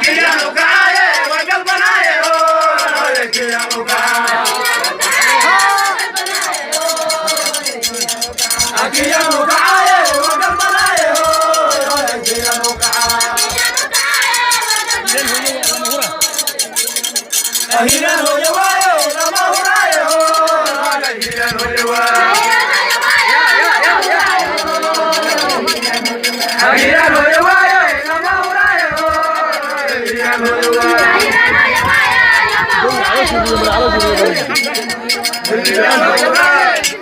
Hãy subscribe cho kênh Ghiền Mì Gõ để không bỏ lỡ những video hấp dẫn.